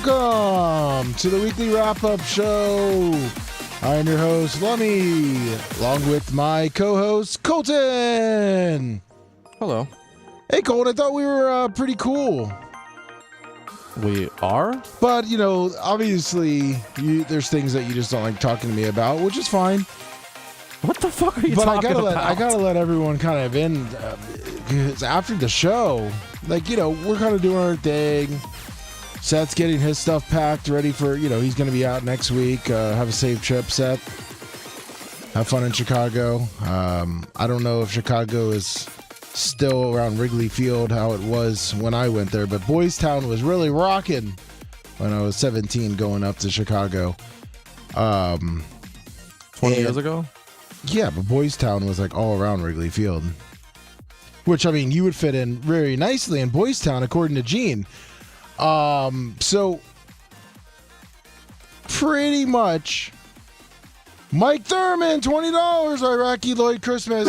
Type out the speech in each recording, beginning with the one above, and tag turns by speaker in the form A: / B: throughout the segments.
A: Welcome to the weekly wrap-up show. I am your host, Lummy, along with my co-host, Colton.
B: Hello.
A: Hey, Colton, I thought we were pretty cool.
B: We are?
A: But, you know, obviously, there's things that you just don't like talking to me about, which is fine.
B: What the fuck are you
A: but
B: talking about?
A: I gotta let everyone kind of in. Because after the show, like, you know, we're kind of doing our thing. Seth's getting his stuff packed, ready for, you know, he's going to be out next week. Have a safe trip, Seth. Have fun in Chicago. I don't know if Chicago is still around Wrigley Field, how it was when I went there, but Boys Town was really rocking when I was 17 going up to Chicago.
B: 20 years ago?
A: Yeah, but Boys Town was like all around Wrigley Field. Which, I mean, you would fit in very nicely in Boys Town, according to Gene. So pretty much Mike Thurman, $20, Iraqi Lloyd Christmas.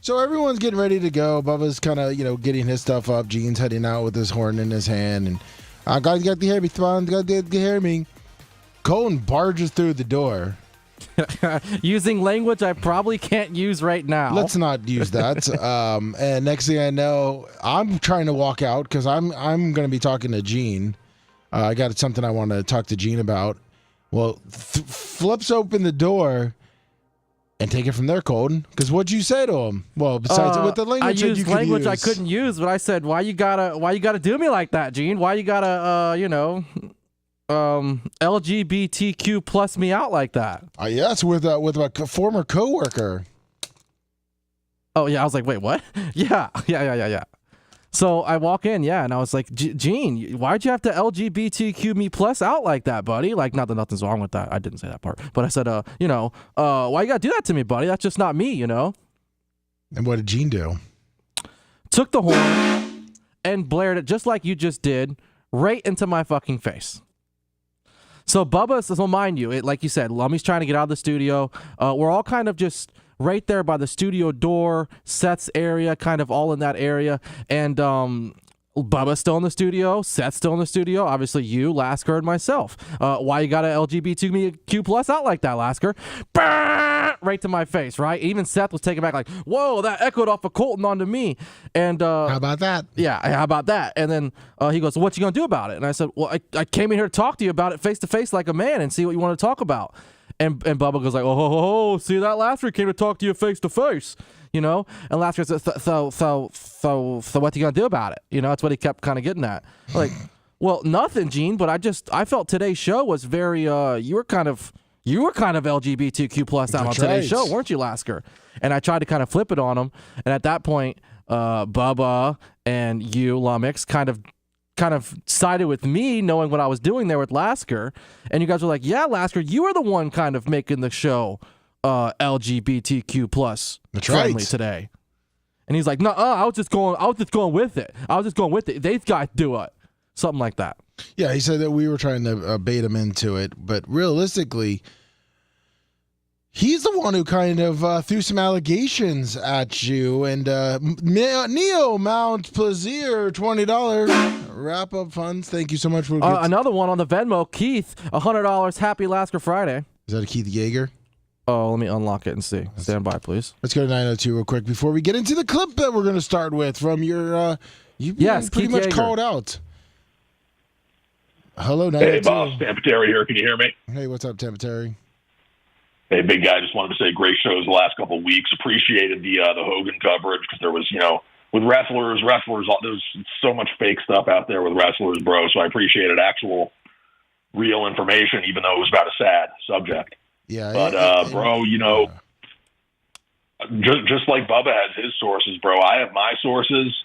A: So everyone's getting ready to go. Bubba's kind of, you know, getting his stuff up. Gene's heading out with his horn in his hand. And I got to hear me, got to hear me. Colton barges through the door.
B: Using language I probably can't use right now.
A: Let's not use that. And next thing I know, I'm trying to walk out because I'm going to be talking to Gene. I got something I want to talk to Gene about. Well, flips open the door and take it from there, Colton. Because what'd you say to him? Well, besides with the language
B: I used
A: you could
B: language
A: use.
B: I couldn't use, but I said, "Why you gotta do me like that, Gene? Why you gotta, LGBTQ plus me out like that?"
A: Yes, with a former coworker.
B: Oh yeah, I was like, wait, what? Yeah. So I walk in, and I was like, Gene, why'd you have to LGBTQ me plus out like that, buddy? Like, not that nothing's wrong with that. I didn't say that part, but I said, why you gotta do that to me, buddy? That's just not me, you know.
A: And what did Gene do?
B: Took the horn and blared it just like you just did, right into my fucking face. So Bubba, so mind you, like you said, Lummy's trying to get out of the studio. We're all kind of just right there by the studio door, Seth's area, kind of all in that area. And Bubba's still in the studio, Seth's still in the studio, obviously you, Lasker, and myself. Why you got a LGBTQ plus out like that, Lasker? Right to my face, right? Even Seth was taken back like, whoa, that echoed off of Colton onto me. And
A: how about that?
B: Yeah, how about that? And then he goes, what you gonna do about it? And I said, well, I came in here to talk to you about it face to face like a man and see what you want to talk about. And Bubba goes like, oh, see that? Lasker came to talk to you face to face, you know? And Lasker says, so what you gonna do about it? You know, that's what he kept kind of getting at. Like, well, nothing, Gene, but I felt today's show was very, you were kind of LGBTQ plus out on today's show, weren't you, Lasker? And I tried to kind of flip it on him. And at that point, Bubba and you, Lumix, kind of sided with me, knowing what I was doing there with Lasker. And you guys were like, yeah, Lasker, you were the one kind of making the show LGBTQ plus friendly today. And he's like, no, I was just going with it. These guys do it. Something like that.
A: Yeah, he said that we were trying to bait him into it, but realistically, he's the one who kind of threw some allegations at you. And Neo Mount Plaisir, $20 wrap-up funds. Thank you so much. For
B: another one on the Venmo, Keith, $100. Happy Lasker Friday.
A: Is that a Keith Yeager?
B: Oh, let me unlock it and see. Stand by, please.
A: Let's go to 902 real quick before we get into the clip that we're going to start with from your. You've been pretty much called out. Hello, 902.
C: Hey, boss, Tampa Terry here. Can you hear me?
A: Hey, what's up, Tampa Terry?
C: Hey, big guy. Just wanted to say great shows the last couple of weeks. Appreciated the Hogan coverage because there was, with wrestlers, there's so much fake stuff out there with wrestlers, bro. So I appreciated actual, real information, even though it was about a sad subject.
A: Yeah,
C: but bro, just like Bubba has his sources, bro. I have my sources.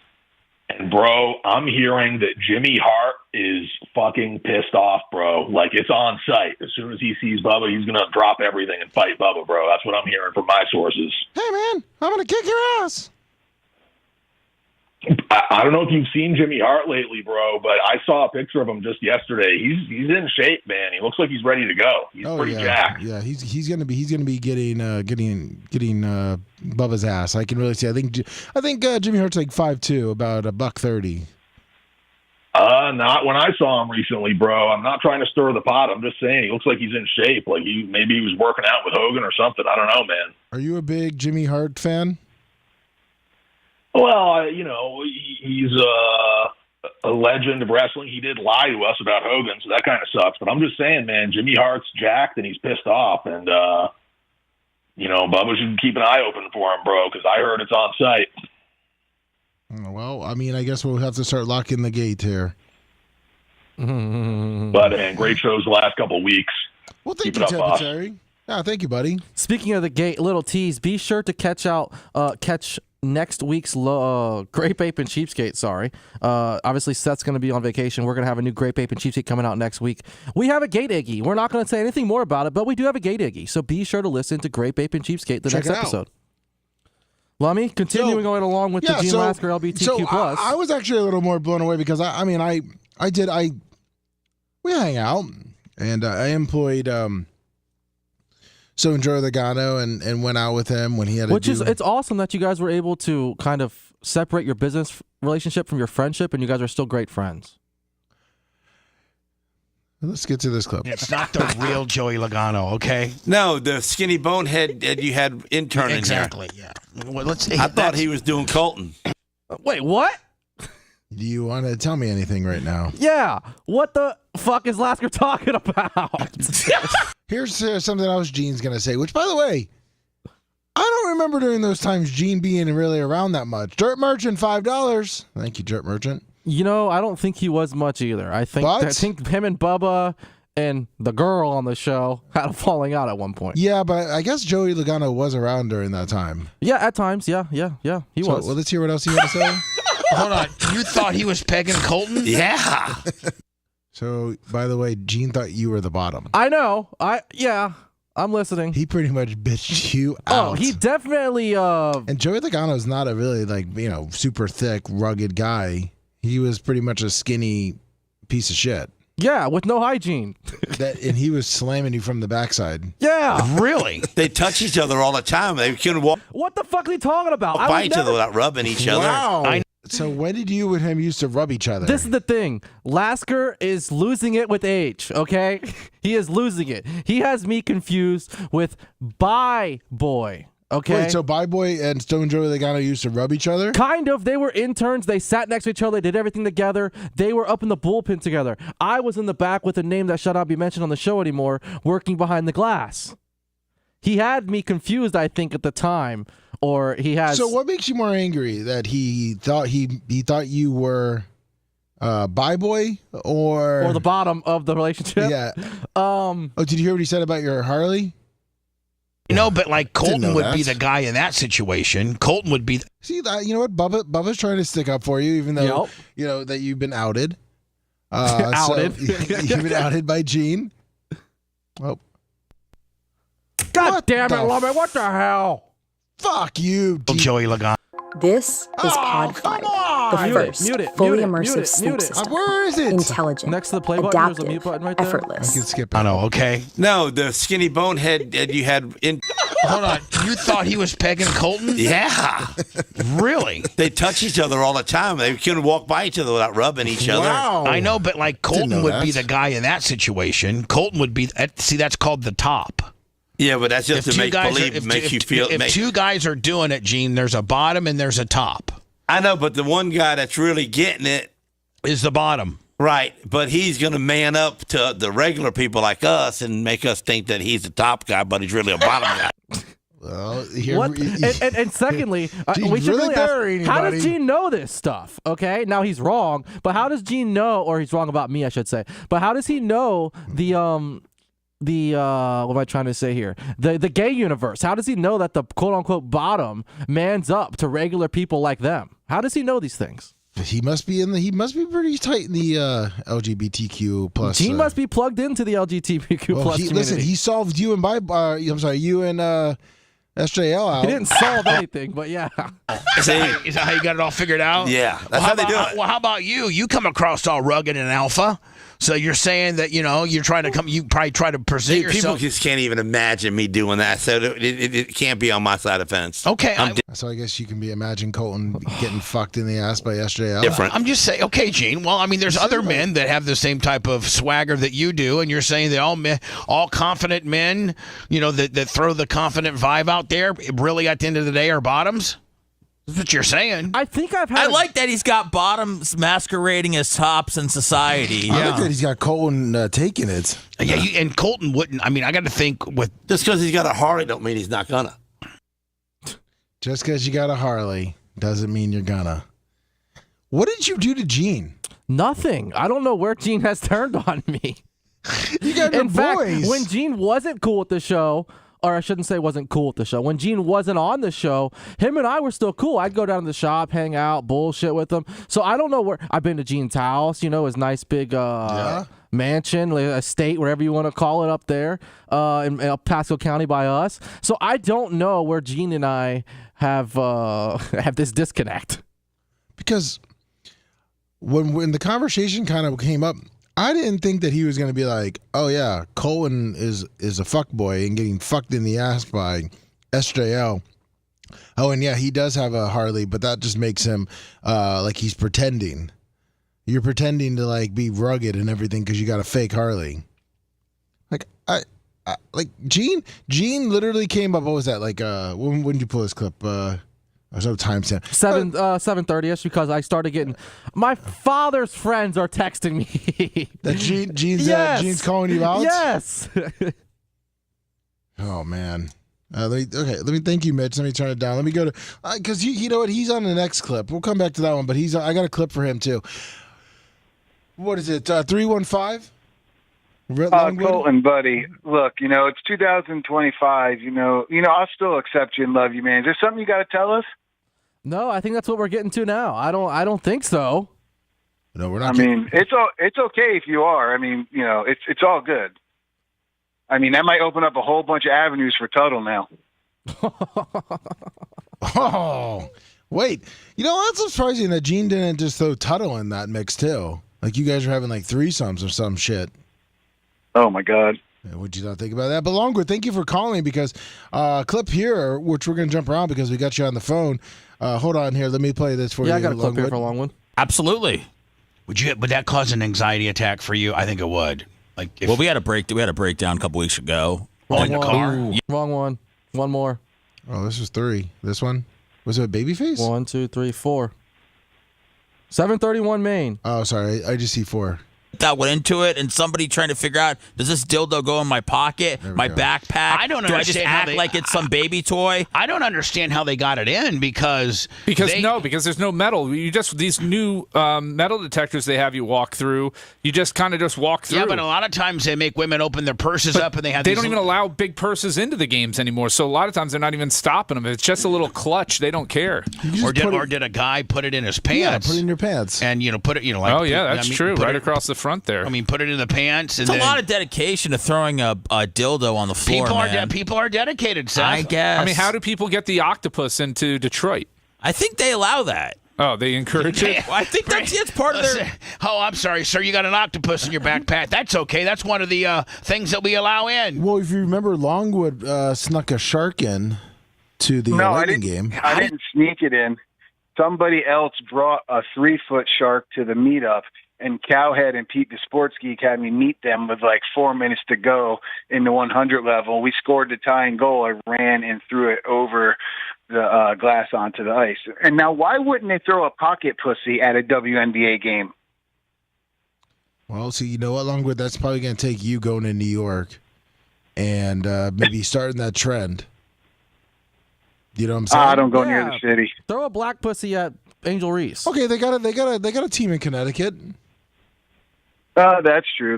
C: And, bro, I'm hearing that Jimmy Hart is fucking pissed off, bro. Like, it's on site. As soon as he sees Bubba, he's going to drop everything and fight Bubba, bro. That's what I'm hearing from my sources.
A: Hey, man, I'm going to kick your ass.
C: I don't know if you've seen Jimmy Hart lately, bro, but I saw a picture of him just yesterday. He's in shape, man. He looks like he's ready to go. He's pretty jacked.
A: Yeah, he's gonna be getting Bubba's ass. I can really see. I think Jimmy Hart's like 5'2", about $130.
C: Not when I saw him recently, bro. I'm not trying to stir the pot. I'm just saying he looks like he's in shape. Like maybe he was working out with Hogan or something. I don't know, man.
A: Are you a big Jimmy Hart fan?
C: Well, he's a legend of wrestling. He did lie to us about Hogan, so that kind of sucks. But I'm just saying, man, Jimmy Hart's jacked and he's pissed off. And, Bubba should keep an eye open for him, bro, because I heard it's on site.
A: Well, I mean, I guess we'll have to start locking the gate here.
C: But, man, great shows the last couple of weeks.
A: Well, thank you, Terry. Yeah, thank you, buddy.
B: Speaking of the gate, little tease, be sure to catch next week's Grape Ape and Cheapskate, sorry. Obviously, Seth's going to be on vacation. We're going to have a new Grape Ape and Cheapskate coming out next week. We have a Gate Iggy. We're not going to say anything more about it, but we do have a Gate Iggy. So be sure to listen to Grape Ape and Cheapskate the next episode. Lummy, continuing going along with the Gene Lasker LBTQ+.
A: I was actually a little more blown away because, we hang out, and I employed... So Joey Logano and went out with him when he had
B: it's awesome that you guys were able to kind of separate your business relationship from your friendship, and you guys are still great friends.
A: Let's get to this clip.
D: It's not the real Joey Logano, okay?
E: No, the skinny bonehead that you had intern
D: exactly,
E: in there.
D: Yeah. Well,
E: I thought he was doing Colton.
B: Wait, what?
A: Do you want to tell me anything right now?
B: Yeah. What the fuck is Lasker talking about?
A: Here's something else Gene's going to say, which, by the way, I don't remember during those times Gene being really around that much. Dirt Merchant, $5. Thank you, Dirt Merchant.
B: I don't think he was much either. I think him and Bubba and the girl on the show had a falling out at one point.
A: Yeah, but I guess Joey Logano was around during that time.
B: Yeah, at times. Yeah, he was.
A: Well, let's hear what else he had to say.
D: Hold on. You thought he was pegging Colton?
E: Yeah.
A: So, by the way, Gene thought you were the bottom.
B: I know. I'm listening.
A: He pretty much bitched you out.
B: Oh, he definitely...
A: And Joey Logano's not a really, super thick, rugged guy. He was pretty much a skinny piece of shit.
B: Yeah, with no hygiene.
A: And he was slamming you from the backside.
B: Yeah.
D: Really?
E: They touch each other all the time. They couldn't walk
B: What the fuck are they talking about?
E: by each other without rubbing each other.
A: Wow. So when did you and him used to rub each other?
B: This is the thing. Lasker is losing it with age, okay? He is losing it. He has me confused with Bye Boy, okay?
A: Wait, so Bye Boy and Stone Joey Logano used to rub each other?
B: Kind of. They were interns. They sat next to each other. They did everything together. They were up in the bullpen together. I was in the back with a name that shall not be mentioned on the show anymore, working behind the glass. He had me confused, I think, at the time. Or he has.
A: So what makes you more angry? That he thought you were Bye Boy or
B: the bottom of the relationship?
A: Yeah. Did you hear what he said about your Harley?
D: But Colton would be the guy in that situation. Colton would be.
A: See that? You know what? Bubba's trying to stick up for you, even though that you've been outed.
B: Outed.
A: So you've been outed by Gene. Oh.
B: God damn it, Lummy! What the hell?
A: Fuck you,
D: Joey Logano.
F: This is Pod 5, the first fully immersive sleep system.
A: Where is it?
F: Intelligent,
B: Next to the play button,
F: adaptive,
B: there's a mute button right there.
F: effortless.
A: I can skip it.
D: I know, okay?
E: No, the skinny bonehead that you had in.
D: Hold on. You thought he was pegging Colton?
E: Yeah.
D: Really?
E: They touch each other all the time. They couldn't walk by each other without rubbing each other.
A: Wow.
D: I know, but Colton would be the guy in that situation. Colton would be. See, that's called the top.
E: Yeah, but that's just to make believe, makes you feel.
D: If two guys are doing it, Gene, there's a bottom and there's a top.
E: I know, but the one guy that's really getting it
D: is the bottom.
E: Right, but he's going to man up to the regular people like us and make us think that he's the top guy, but he's really a bottom guy.
A: Well,
B: what? And secondly, we should really ask, how does Gene know this stuff? Okay, now he's wrong, but how does Gene know, or he's wrong about me, I should say, but how does he know what am I trying to say here? The gay universe. How does he know that the quote unquote bottom mans up to regular people like them? How does he know these things?
A: He must be pretty tight in the LGBTQ plus.
B: Gene must be plugged into the LGBTQ plus community.
A: Listen, he solved you and you and SJL out.
B: He didn't solve anything, but yeah.
D: Is that how you got it all figured out?
E: Yeah, that's how they do it.
D: Well, how about you? You come across all rugged and alpha. So you're saying that, you're trying to come, you probably try to present
E: People
D: yourself.
E: just can't even imagine me doing that, so it can't be on my side of the fence.
D: Okay.
A: So I guess you can imagine Colton getting fucked in the ass by SJL.
E: Different.
D: I'm just saying, okay, Gene. Well, I mean, there's other men that have the same type of swagger that you do, and you're saying that all confident men, that throw the confident vibe out there, really at the end of the day are bottoms? That's what you're saying.
B: I think
G: I like that he's got bottoms masquerading as tops in society.
A: I like that he's got Colton taking it.
D: Yeah, and Colton wouldn't. I mean, I got to think with
E: Just because he's got a Harley don't mean he's not gonna.
A: Just because you got a Harley doesn't mean you're gonna. What did you do to Gene?
B: Nothing. I don't know where Gene has turned on me.
A: You got
B: In
A: the
B: fact,
A: boys.
B: when Gene wasn't cool with the show, or I shouldn't say wasn't cool with the show, when Gene wasn't on the show, him and I were still cool. I'd go down to the shop, hang out, bullshit with him. So I don't know where. I've been to Gene's house, his nice big mansion, estate, whatever you want to call it, up there in El Paso County by us. So I don't know where Gene and I have this disconnect.
A: Because when the conversation kind of came up, I didn't think that he was going to be like, oh, yeah, Colton is a fuckboy and getting fucked in the ass by SJL. Oh, and yeah, he does have a Harley, but that just makes him like he's pretending. You're pretending to like be rugged and everything because you got a fake Harley. Like like Gene literally came up. What was that? Like when did you pull this clip? There's no timestamp.
B: 7:30ish, because I started getting my father's friends are texting me.
A: That Gene's
B: Yes.
A: Gene's calling you out.
B: Yes.
A: Oh man. Let me thank you, Mitch. Let me turn it down. Let me go to because you know what, he's on the next clip. We'll come back to that one, but I got a clip for him too. What is it? 315.
H: Colton, buddy, look, it's 2025. I'll still accept you and love you, man. Is there something you got to tell us?
B: No, I think that's what we're getting to now. I don't think so.
A: No, we're not.
H: I mean, it's okay if you are. I mean, it's all good. I mean, that might open up a whole bunch of avenues for Tuttle now.
A: Oh, wait. That's surprising that Gene didn't just throw Tuttle in that mix too. Like you guys are having like threesomes or some shit.
H: Oh my God.
A: Would you not think about that? But Longwood, thank you for calling because clip here, which we're going to jump around because we got you on the phone. Hold on here. Let me play this for you.
B: Yeah, I got a clip here for Longwood.
G: Absolutely.
D: would that cause an anxiety attack for you? I think it would. Like,
G: we had a breakdown a couple weeks ago.
D: In the car.
B: Wrong one. One more.
A: Oh, this was 3. This one was it a Babyface?
B: 1, 2, 3, 4. 731 Main.
A: Oh, sorry. I just see 4.
G: That went into it, and somebody trying to figure out, does this dildo go in my pocket, my backpack?
D: I don't
G: Do I just
D: understand how
G: act like it's some baby toy?
D: I don't understand how they got it in because
I: there's no metal. These new metal detectors they have you walk through. You just kind of walk through.
D: Yeah, but a lot of times they make women open their purses up and they have.
I: They don't even allow big purses into the games anymore. So a lot of times they're not even stopping them. It's just a little clutch. They don't care.
D: Or did a guy put it in his pants?
A: Yeah, put it in your pants.
D: And put it.
I: Oh yeah, that's true. Right across the front there.
D: I mean, put it in the pants.
G: It's a lot of dedication to throwing a dildo on the floor,
D: people are dedicated, Seth.
G: I guess.
I: I mean, how do people get the octopus into Detroit?
G: I think they allow that.
I: Oh, they encourage it?
G: Well, I think it's part of their...
D: Oh, I'm sorry, sir. You got an octopus in your backpack. That's okay. That's one of the things that we allow in.
A: Well, if you remember, Longwood snuck a shark in to the Lightning game.
H: I didn't sneak it in. Somebody else brought a 3-foot shark to the meetup, and Cowhead and Pete the Sports Geek had me meet them with like 4 minutes to go in the 100 level. We scored the tying goal. I ran and threw it over the glass onto the ice. And now, why wouldn't they throw a pocket pussy at a WNBA game?
A: Well, see, you know what, Longwood? That's probably going to take you going to New York and maybe starting that trend. You know what I'm saying?
H: I don't go near the city.
B: Throw a black pussy at Angel Reese.
A: Okay, they got a team in Connecticut.
H: That's true.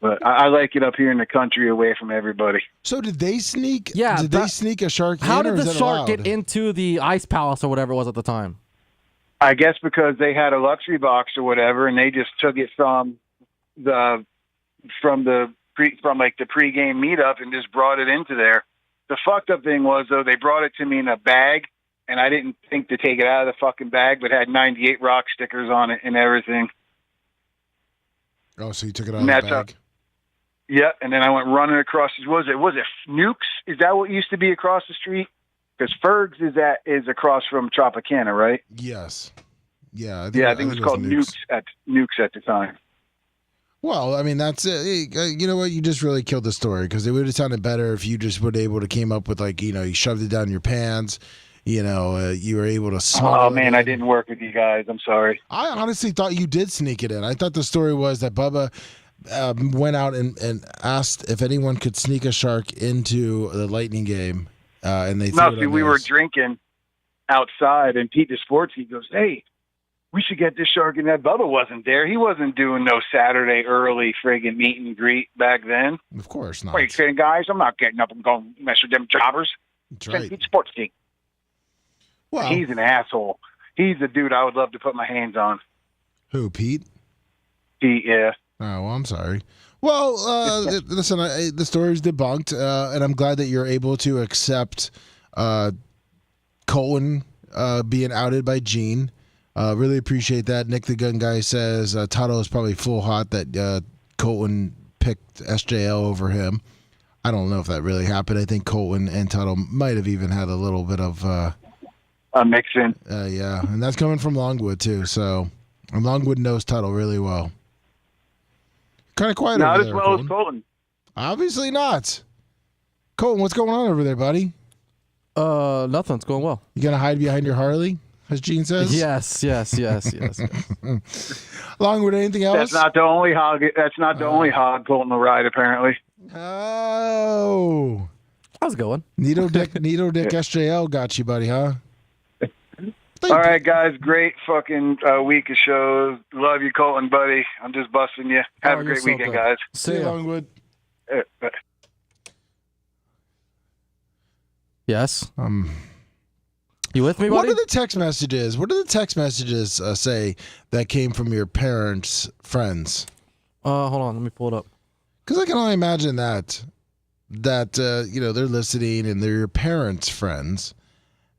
H: But I like it up here in the country, away from everybody.
A: So did they sneak?
B: Yeah.
A: Did they sneak a shark?
B: How
A: in,
B: did
A: or
B: the
A: is that
B: shark
A: allowed?
B: get into the ice palace or whatever it was at the time?
H: I guess because they had a luxury box or whatever, and they just took it from the pregame meetup and just brought it into there. The fucked up thing was, though, they brought it to me in a bag, and I didn't think to take it out of the fucking bag, but had 98 Rock stickers on it and everything.
A: Oh, so you took it out
H: And
A: of the
H: that's
A: bag?
H: Yeah, and then I went running across. Was it Nukes? Is that what used to be across the street? Because Ferg's is across from Tropicana, right?
A: Yes. Yeah. I
H: think it was called Nukes at the time.
A: Well, I mean, that's it. You know what? You just really killed the story, because it would have sounded better if you just would able to came up with, like, you shoved it down your pants. You were able to smuggle
H: Oh, man,
A: it in.
H: I didn't work with you guys. I'm sorry.
A: I honestly thought you did sneak it in. I thought the story was that Bubba went out and asked if anyone could sneak a shark into the Lightning game, and they threw it on
H: we were
A: theirs.
H: drinking outside, and Pete the Sports, he goes, "Hey, we should get this shark in." That Bubba wasn't there. He wasn't doing no Saturday early friggin' meet and greet back then.
A: Of course not.
H: What are you saying, guys? I'm not getting up and going to mess with them jobbers.
A: That's right.
H: Pete the Sports team.
A: Well,
H: He's an asshole. He's a dude I would love to put my hands on.
A: who, Pete?
H: Pete, yeah.
A: Oh, well, I'm sorry. Well, listen, the story's debunked, and I'm glad that you're able to accept Colton being outed by Gene. Really appreciate that. Nick the Gun Guy says Tuttle is probably full hot that Colton picked SJL over him. I don't know if that really happened. I think Colton and Tuttle might have even had a little bit of
H: a mix-in.
A: Yeah, and that's coming from Longwood, too. So, and Longwood knows Tuttle really well. Kind of quiet
H: Not
A: over
H: as
A: there,
H: well
A: Colton.
H: as Colton.
A: Obviously not. Colton, what's going on over there, buddy?
B: Nothing's going well.
A: You gonna hide behind your Harley, as Gene says?
B: Yes.
A: Longwood, anything else?
H: That's not the only hog. That's not the only hog Colton will ride, apparently.
A: Oh.
B: How's it going?
A: Needle Dick SJL got you, buddy, huh?
H: All right, guys. Great fucking week of shows. Love you, Colton, buddy. I'm just busting you. Have a great weekend, guys.
A: See you, Longwood.
B: Yes. You with me, buddy?
A: What are the text messages? What do the text messages say that came from your parents' friends?
B: Hold on, let me pull it up.
A: Because I can only imagine that they're listening and they're your parents' friends,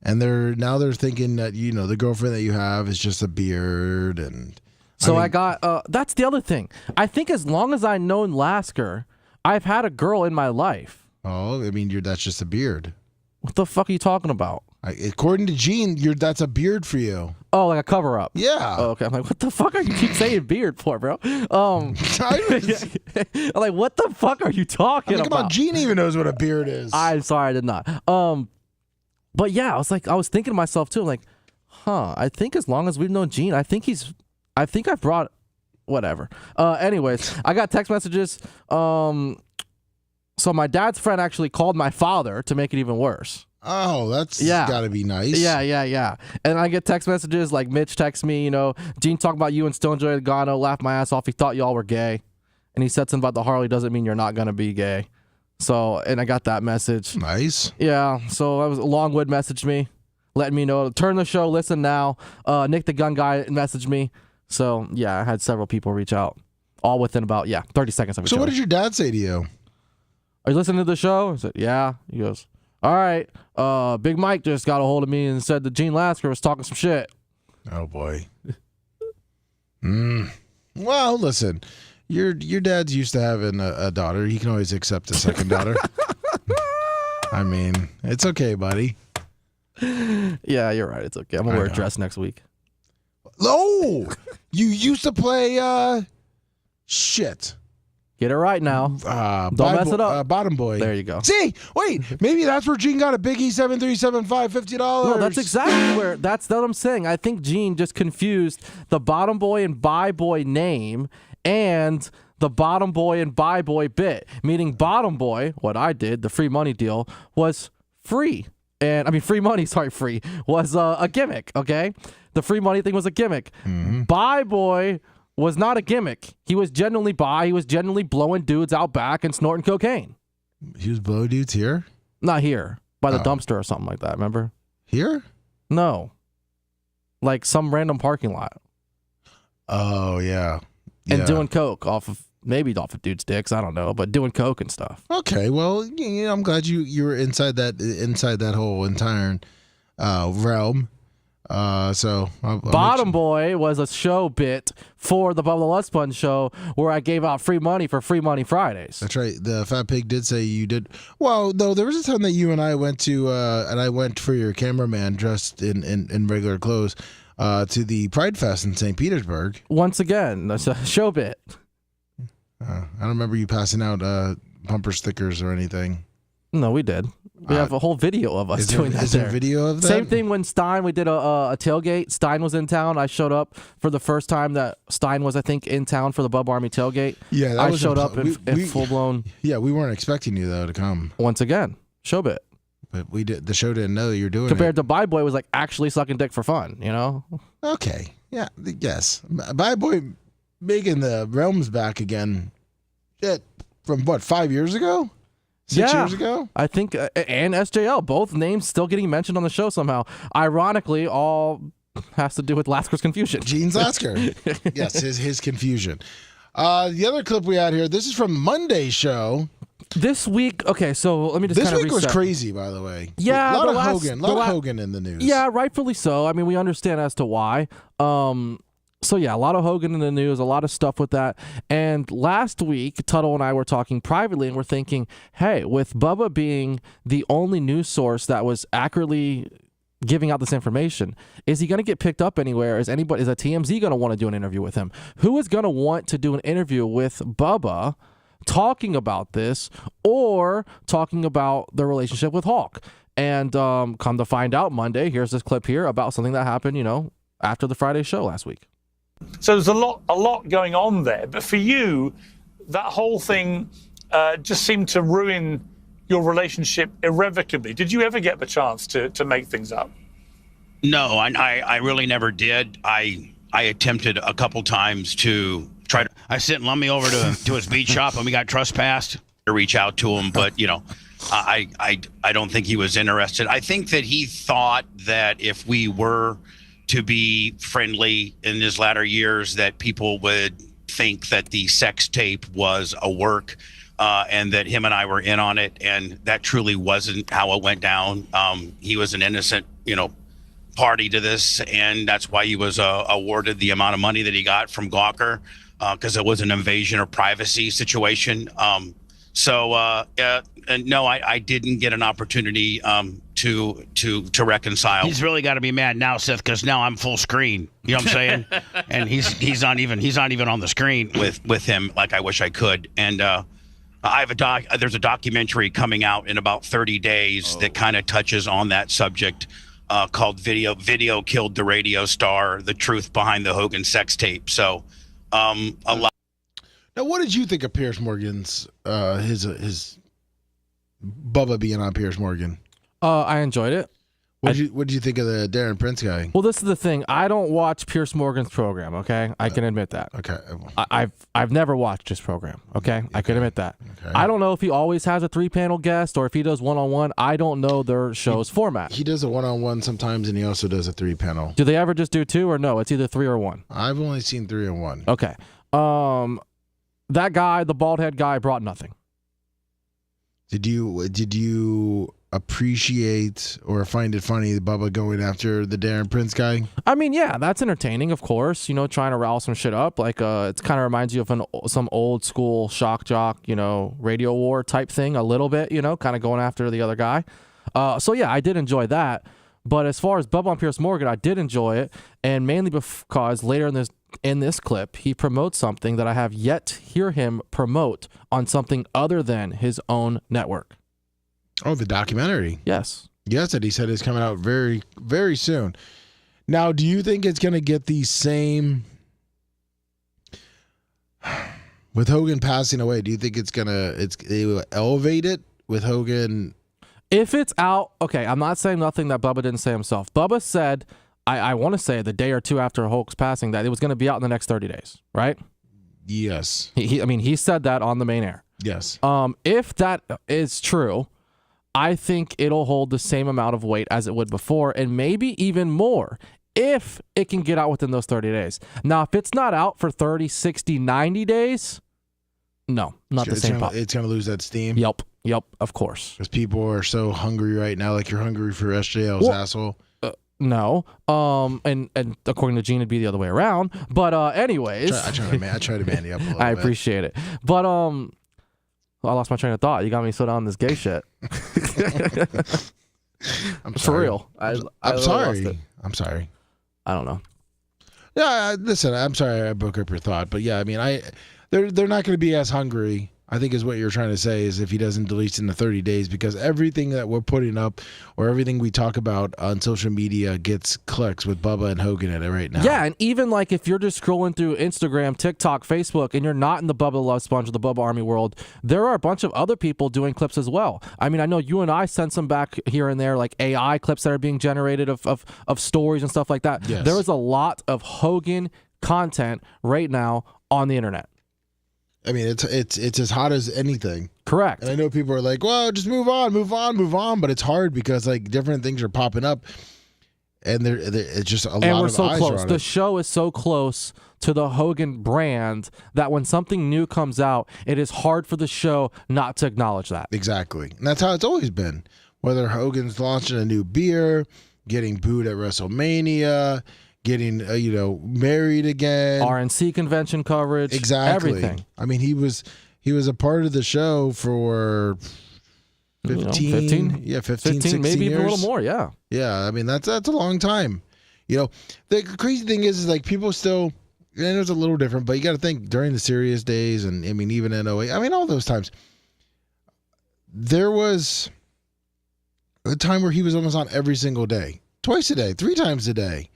A: and they're thinking that the girlfriend that you have is just a beard, and
B: so I got that's the other thing. I think as long as I've known Lasker, I've had a girl in my life.
A: Oh, I mean, that's just a beard.
B: What the fuck are you talking about?
A: According to Gene, that's a beard for you.
B: Oh, like a cover up.
A: Yeah.
B: Oh, okay. I'm like, what the fuck are you keep saying beard for, bro? I'm like, what the fuck are you talking about?
A: Come on, Gene even knows what a beard is.
B: I'm sorry, I did not. But yeah, I was thinking to myself too, like, I think as long as we've known Gene, I think I've brought whatever. Anyways, I got text messages. So my dad's friend actually called my father to make it even worse.
A: Oh, that's gotta be nice.
B: Yeah. And I get text messages like Mitch texts me, Gene talking about you and Stonejoy Logano, laughed my ass off. He thought y'all were gay. And he said something about the Harley doesn't mean you're not gonna be gay. So, and I got that message.
A: Nice.
B: Yeah. So I was Longwood messaged me, letting me know, turn the show, listen now. Nick the Gun Guy messaged me. So yeah, I had several people reach out, all within about 30 seconds of each other.
A: So what did your dad say to you?
B: Are you listening to the show? I said, yeah. He goes, all right. Big Mike just got a hold of me and said that Gene Lasker was talking some shit.
A: Oh boy. Well, listen, your dad's used to having a daughter. He can always accept a second daughter. I mean, it's okay, buddy.
B: Yeah, you're right. It's okay. I'm gonna wear a dress next week.
A: Oh, you used to play shit.
B: Get it right now. Don't mess it up.
A: Bottom boy.
B: There you go.
A: See, wait, maybe that's where Gene got a Biggie 7375 $50.
B: No, that's exactly where. That's what I'm saying. I think Gene just confused the Bottom Boy and Bye Boy name and the Bottom Boy and Bye Boy bit. Meaning Bottom Boy, what I did, the free money deal, was free. And I mean, free money, sorry, free, was a gimmick, okay? The free money thing was a gimmick.
A: Mm-hmm.
B: Bye Boy was not a gimmick. He was genuinely He was genuinely blowing dudes out back and snorting cocaine.
A: He was blowing dudes here?
B: Not here. By the dumpster or something like that, remember?
A: Here?
B: No. Like some random parking lot.
A: Oh, yeah.
B: And doing coke off of dudes' dicks, I don't know, but doing coke and stuff.
A: Okay, well, I'm glad you were inside that whole entire realm. So
B: Bottom Boy was a show bit for the Bubba the Love Sponge show where I gave out free money for Free Money Fridays.
A: That's right. The Fat Pig did say you did. Well, no, there was a time that you and I went to, and I went for your cameraman dressed in regular clothes to the Pride Fest in St. Petersburg.
B: Once again, that's a show bit.
A: I don't remember you passing out bumper stickers or anything.
B: No, we did. We have a whole video of us doing that.
A: Is there a video of that?
B: Same thing when Stein, we did a tailgate. Stein was in town. I showed up for the first time that Stein was, I think, in town for the Bub Army tailgate.
A: Yeah, that
B: I
A: was
B: showed up in full-blown.
A: Yeah, we weren't expecting you, though, to come.
B: Once again, show bit.
A: But the show didn't know that you were doing
B: Compared to Bye Boy was like actually sucking dick for fun, you know?
A: Okay. Yeah, yes. Bye Boy making the realms back again. Shit. From what, 5 years ago? 6 years ago?
B: I think, and SJL, both names still getting mentioned on the show somehow. Ironically, all has to do with Lasker's confusion.
A: Gene's Lasker. Yes, his confusion. The other clip we had here, this is from Monday's show.
B: This week, okay, so let me just kind of
A: This week was crazy, by the way.
B: Yeah,
A: a lot of Hogan in the news.
B: Yeah, rightfully so. I mean, we understand as to why. So yeah, a lot of Hogan in the news, a lot of stuff with that. And last week, Tuttle and I were talking privately, and we're thinking, hey, with Bubba being the only news source that was accurately giving out this information, is he going to get picked up anywhere? Is a TMZ going to want to do an interview with him? Who is going to want to do an interview with Bubba talking about this or talking about the relationship with Hawk? And come to find out Monday, here's this clip here about something that happened, after the Friday show last week.
J: So there's a lot going on there. But for you, that whole thing just seemed to ruin your relationship irrevocably. Did you ever get the chance to make things up?
D: No, I really never did. I attempted a couple times to try to. I sent Lummy over to his beat shop and we got trespassed to reach out to him, but I don't think he was interested. I think that he thought that if we were to be friendly in his latter years, that people would think that the sex tape was a work and that him and I were in on it. And that truly wasn't how it went down. He was an innocent, party to this. And that's why he was awarded the amount of money that he got from Gawker, because it was an invasion of privacy situation. And no, I didn't get an opportunity to reconcile. He's really got to be mad now, Seth, because now I'm full screen. You know what I'm saying? And he's not even on the screen with him like I wish I could. And I have there's a documentary coming out in about 30 days that kind of touches on that subject called Video Killed the Radio Star: The Truth Behind the Hogan Sex Tape. So a lot.
A: Now, what did you think of Piers Morgan's his Bubba being on Piers Morgan?
B: I enjoyed it.
A: What did you think of the Darren Prince guy?
B: Well, this is the thing. I don't watch Piers Morgan's program. Okay, I can admit that.
A: Okay,
B: I've never watched his program. Okay, I can admit that. Okay. I don't know if he always has a 3-panel guest or if he does one-on-one. I don't know their show's format.
A: He does a one-on-one sometimes, and he also does a 3-panel.
B: Do they ever just do 2 or no? It's either 3 or 1.
A: I've only seen 3 and 1.
B: Okay. That guy, the bald head guy, brought nothing.
A: Did you appreciate or find it funny Bubba going after the Darren Prince guy?
B: I mean, yeah, that's entertaining, of course. Trying to rouse some shit up. Like, it kind of reminds you of some old school shock jock, radio war type thing a little bit. Kind of going after the other guy. So yeah, I did enjoy that. But as far as Bubba on Piers Morgan, I did enjoy it, and mainly because later in this clip, he promotes something that I have yet to hear him promote on something other than his own network.
A: Oh, the documentary.
B: Yes.
A: Yes, that he said is coming out very, very soon. Now, do you think it's going to get the same with Hogan passing away? Do you think it will elevate it with Hogan?
B: If it's out, okay, I'm not saying nothing that Bubba didn't say himself. Bubba said, I want to say the day or two after Hulk's passing, that it was going to be out in the next 30 days, right?
A: Yes.
B: He said that on the main air.
A: Yes.
B: If that is true, I think it'll hold the same amount of weight as it would before, and maybe even more if it can get out within those 30 days. Now, if it's not out for 30, 60, 90 days, no, not the same pop.
A: It's going to lose that steam?
B: Yep, of course.
A: Because people are so hungry right now, like you're hungry for SJL's asshole.
B: No. And according to Gene, it'd be the other way around. But anyways,
A: I try to man you up a little
B: I
A: bit.
B: appreciate it. But I lost my train of thought. You got me so down on this gay shit.
A: I'm
B: For
A: sorry.
B: real.
A: I'm
B: lost
A: sorry.
B: it.
A: I'm sorry.
B: I don't know.
A: Yeah, listen, I'm sorry I broke up your thought, but yeah, I mean, they're not going to be as hungry, I think is what you're trying to say, is if he doesn't delete in the 30 days, because everything that we're putting up or everything we talk about on social media gets clicks with Bubba and Hogan in it right now.
B: Yeah, and even like if you're just scrolling through Instagram, TikTok, Facebook, and you're not in the Bubba the Love Sponge or the Bubba Army world, there are a bunch of other people doing clips as well. I mean, I know you and I sent some back here and there, like AI clips that are being generated of stories and stuff like that.
A: Yes.
B: There is a lot of Hogan content right now on the internet.
A: I mean, it's as hot as anything.
B: Correct.
A: And I know people are like, well, just move on. But it's hard because like different things are popping up, and it's just a lot of eyes.
B: And we're so close.
A: on
B: The
A: it.
B: show is so close to the Hogan brand that when something new comes out, it is hard for the show not to acknowledge that.
A: Exactly. And that's how it's always been. Whether Hogan's launching a new beer, getting booed at WrestleMania, getting married again,
B: RNC convention coverage,
A: exactly.
B: everything.
A: I mean, he was a part of the show for 15, 16
B: maybe
A: years.
B: even a little more. Yeah.
A: Yeah, I mean that's a long time. The crazy thing is like people still. And it was a little different, but you got to think during the serious days, and I mean even in 08, I mean all those times. There was a time where he was almost on every single day, twice a day, 3 times a day.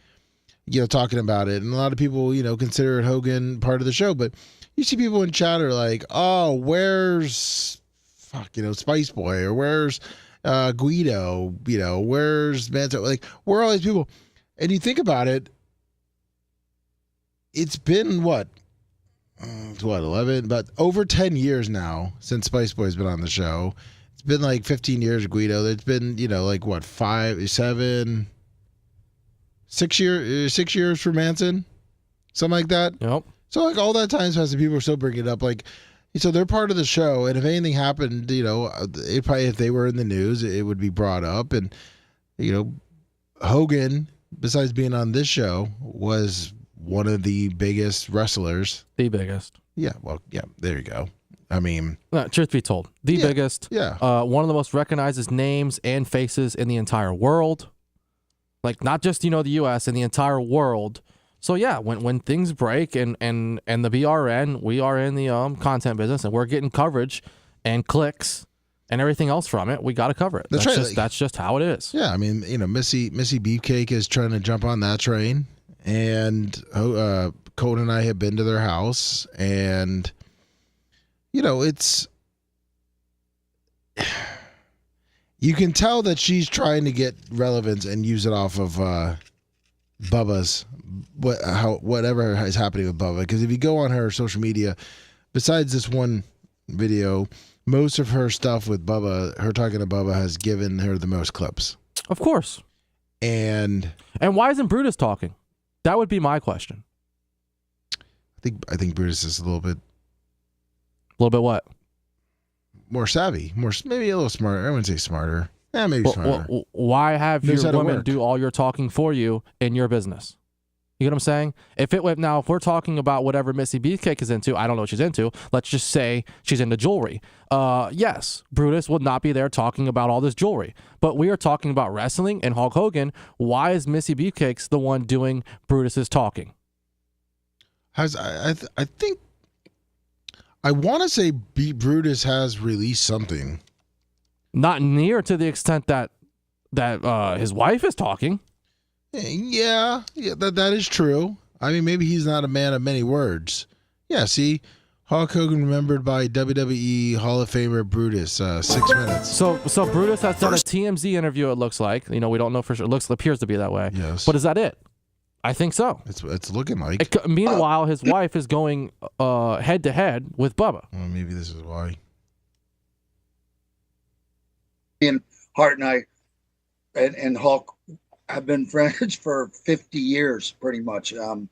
A: Talking about it, and a lot of people, consider Hogan part of the show, but you see people in chat are like, "Oh, where's Spice Boy, or where's Guido, where's Manto?" Like, where are all these people? And you think about it, it's been what 11, but over 10 years now since Spice Boy's been on the show. It's been like 15 years, Guido. It's been like what 5, 7. 6 years for Manson, something like that.
B: Yep.
A: So like all that time passes, people are still bringing it up. Like, so they're part of the show, and if anything happened, it probably, if they were in the news, it would be brought up. And Hogan, besides being on this show, was one of the biggest wrestlers.
B: The biggest.
A: Yeah. Well, yeah. There you go. I mean,
B: truth be told, the biggest.
A: Yeah.
B: One of the most recognized names and faces in the entire world. Like, not just, the U.S., in the entire world. So, yeah, when things break and the BRN, we are in the content business, and we're getting coverage and clicks and everything else from it, we got to cover it. That's just how it is.
A: Yeah, I mean, Missy Beefcake is trying to jump on that train, and Colt and I have been to their house, and, it's... You can tell that she's trying to get relevance and use it off of Bubba's, whatever is happening with Bubba. Because if you go on her social media, besides this one video, most of her stuff with Bubba, her talking to Bubba, has given her the most clips.
B: Of course.
A: And
B: why isn't Brutus talking? That would be my question.
A: I think Brutus is a little bit
B: what?
A: More savvy, maybe a little smarter. I wouldn't say smarter. Yeah, maybe smarter.
B: Why have
A: Knows
B: your
A: how to
B: women
A: work.
B: do all your talking for you in your business? You know what I'm saying? If we're talking about whatever Missy Beefcake is into, I don't know what she's into. Let's just say she's into jewelry. Yes, Brutus would not be there talking about all this jewelry. But we are talking about wrestling and Hulk Hogan. Why is Missy Beefcake the one doing Brutus's talking?
A: I think I want to say Brutus has released something.
B: Not near to the extent that his wife is talking.
A: Yeah, that is true. I mean, maybe he's not a man of many words. Yeah, see, Hulk Hogan remembered by WWE Hall of Famer Brutus, 6 minutes.
B: So Brutus has done a TMZ interview, it looks like. We don't know for sure. It appears to be that way.
A: Yes.
B: But is that it? I think so.
A: It's looking like.
B: Meanwhile, his wife is going head to head with Bubba.
A: Well, maybe this is why.
K: And Hart and I and Hulk have been friends for 50 years, pretty much. I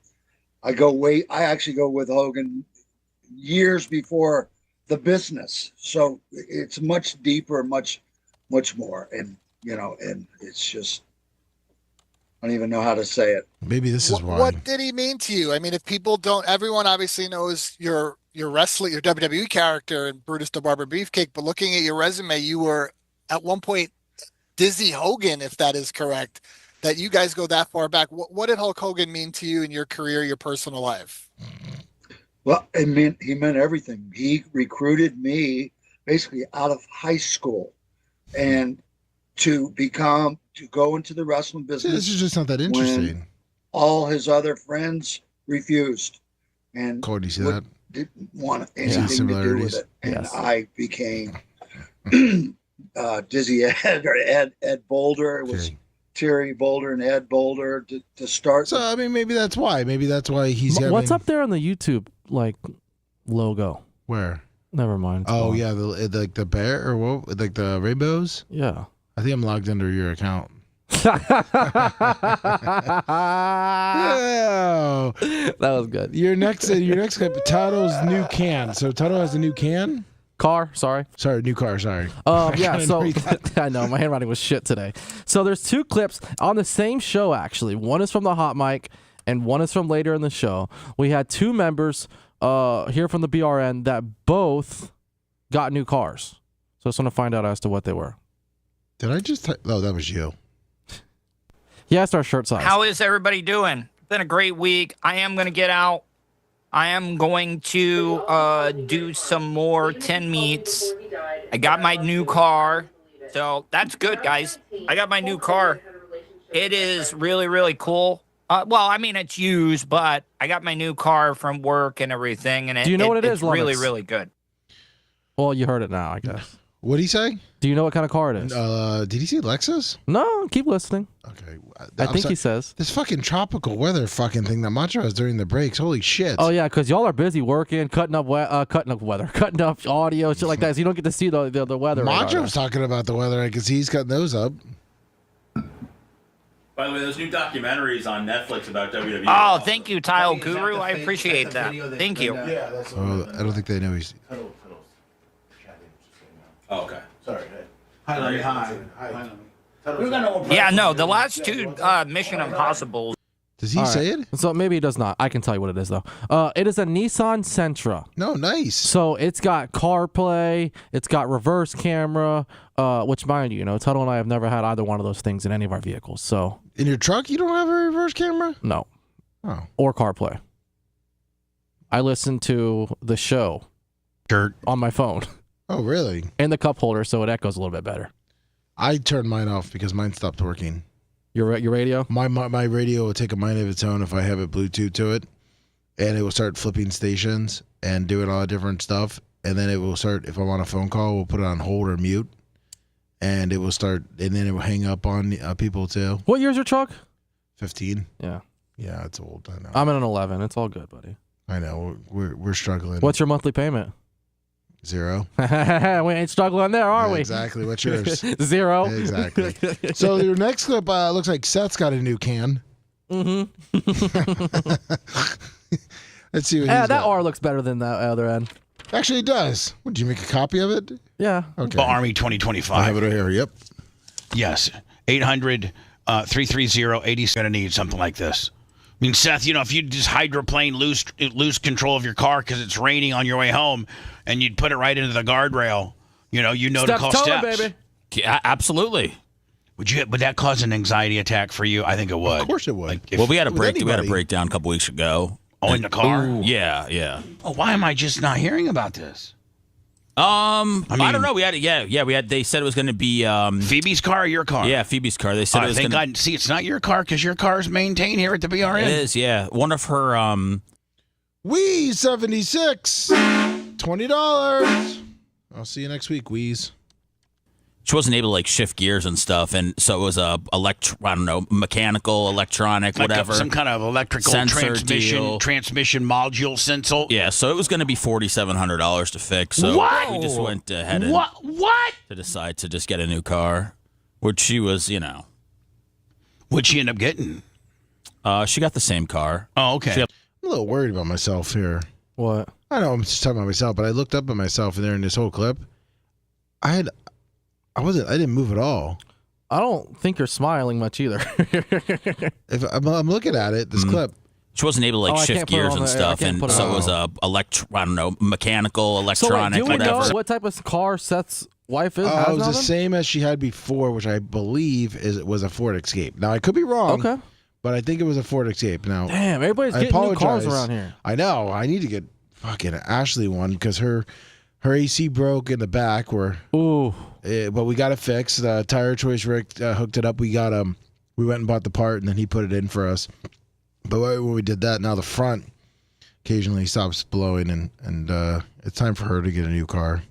K: actually go with Hogan years before the business, so it's much deeper, much more, and and it's just I don't even know how to say it.
A: Maybe this is why.
L: What did he mean to you? I mean, if people don't, everyone obviously knows your wrestling, your WWE character and Brutus the Barber Beefcake, but looking at your resume, you were at one point Dizzy Hogan, if that is correct, that you guys go that far back. What did Hulk Hogan mean to you in your career, your personal life?
K: Well, he meant everything. He recruited me basically out of high school and to go into the wrestling business.
A: This is just not that interesting.
K: All his other friends refused. And
A: Cody, you see that?
K: Didn't want anything to do with it. And I became Dizzy Ed or Ed Boulder. It was Terry Boulder and Ed Boulder to start.
A: So, I mean, maybe that's why. Maybe that's why he's having...
B: What's up there on the YouTube, logo?
A: Where?
B: Never mind.
A: Oh, yeah, the bear or what? Like the rainbows?
B: Yeah.
A: I think I'm logged under your account.
B: Oh, that was good.
A: Your next clip, Toto's new can. So Toto has a new can?
B: Car, sorry,
A: new car, sorry.
B: Yeah, so I know my handwriting was shit today. So there's two clips on the same show, actually. One is from the hot mic and one is from later in the show. We had two members here from the BRN that both got new cars. So I just want to find out as to what they were.
A: Did I just... Oh, that was you.
B: He asked our shirt size.
M: How is everybody doing? Been a great week. I am going to get out. I am going to do some more 10 meets. I got my new car. So that's good, guys. I got my new car. It is really, really cool. Well, I mean, it's used, but I got my new car from work and everything. And
B: do you know what it is,
M: it's really,
B: Lennox?
M: really good.
B: Well, you heard it now, I guess.
A: What did he say?
B: Do you know what kind of car it is?
A: Did he say Lexus?
B: No, keep listening.
A: Okay.
B: I think he says.
A: This fucking tropical weather fucking thing that Macho has during the breaks. Holy shit.
B: Oh, yeah, because y'all are busy working, cutting up audio, shit like that. So you don't get to see the weather.
A: Macho's talking about the weather. I can see he's cutting those up.
N: By the way, those new documentaries on Netflix about WWE.
M: Oh, thank you, Tile Guru. I appreciate that. Thank you.
A: Yeah, that's I don't think they know he's...
N: Oh, okay.
O: Sorry. Hi.
M: Yeah, no, the last two Mission Impossibles.
A: Does he say it?
B: So maybe he does not. I can tell you what it is, though. It is a Nissan Sentra.
A: No, nice.
B: So it's got CarPlay. It's got reverse camera, which, mind you, Tuttle and I have never had either one of those things in any of our vehicles. So
A: in your truck, you don't have a reverse camera?
B: No.
A: Oh.
B: Or CarPlay. I listen to the show on my phone.
A: Oh, really?
B: And the cup holder, so it echoes a little bit better.
A: I turned mine off because mine stopped working.
B: Your radio?
A: My radio will take a mind of its own if I have it Bluetooth to it, and it will start flipping stations and doing all the different stuff. And then it will start, if I'm on a phone call, we'll put it on hold or mute, and it will start, and then it will hang up on people too.
B: What year's your truck?
A: 15.
B: Yeah.
A: Yeah, it's old. I know.
B: I'm in an 11. It's all good, buddy.
A: I know. We're struggling.
B: What's your monthly payment?
A: 0.
B: We ain't struggling there, are we?
A: Exactly. What's yours?
B: 0.
A: Exactly. So your next clip looks like Seth's got a new can.
B: Mm-hmm.
A: Let's see what
B: that
A: got.
B: R looks better than that other end.
A: Actually, it does. Did you make a copy of it?
B: Yeah.
A: Okay.
D: Army 2025.
A: I have it right here. Yep.
D: Yes. 800-330-80. Going to need something like this. I mean, Seth, if you just hydroplane lose control of your car because it's raining on your way home, and you'd put it right into the guardrail, to call Steps.
B: Baby.
G: Yeah, absolutely.
D: Would that cause an anxiety attack for you? I think it would.
A: Of course it would.
G: We had a breakdown a couple weeks ago.
D: Oh, in the car?
G: Ooh. Yeah.
D: Oh, why am I just not hearing about this?
G: I don't know. We had they said it was going to be
D: Phoebe's car or your car?
G: Yeah, Phoebe's car. They said it was
D: thank God. See, it's not your car because your car is maintained here at the BRN.
G: It is, yeah. One of her
A: Wheeze 76. $20. I'll see you next week, Wheeze.
G: She wasn't able to shift gears and stuff, and so it was mechanical, electronic, whatever.
D: Some kind of electrical transmission module sensor.
G: Yeah, so it was going to be $4,700 to fix. So
D: what?
G: We just went ahead and
D: what?
G: To decide to just get a new car, which she was,
D: What'd she end up getting?
G: She got the same car.
D: Oh, okay.
A: I'm a little worried about myself here.
B: What?
A: I know I'm just talking about myself, but I looked up at myself in there in this whole clip. I didn't move at all.
B: I don't think you're smiling much either.
A: If I'm looking at it, this clip.
G: She wasn't able to shift gears and stuff, and so it was mechanical, electronic,
B: do we
G: whatever.
B: know what type of car Seth's wife is?
A: It was the same as she had before, which I believe was a Ford Escape. Now I could be wrong.
B: Okay.
A: But I think it was a Ford Escape. Now,
B: damn, everybody's
A: I
B: getting new cars
A: apologize.
B: around here.
A: I know. I need to get fucking Ashley one because her AC broke in the back. But we got it fixed. Tire Choice Rick hooked it up. We went and bought the part, and then he put it in for us. But when we did that, now the front occasionally stops blowing, and it's time for her to get a new car.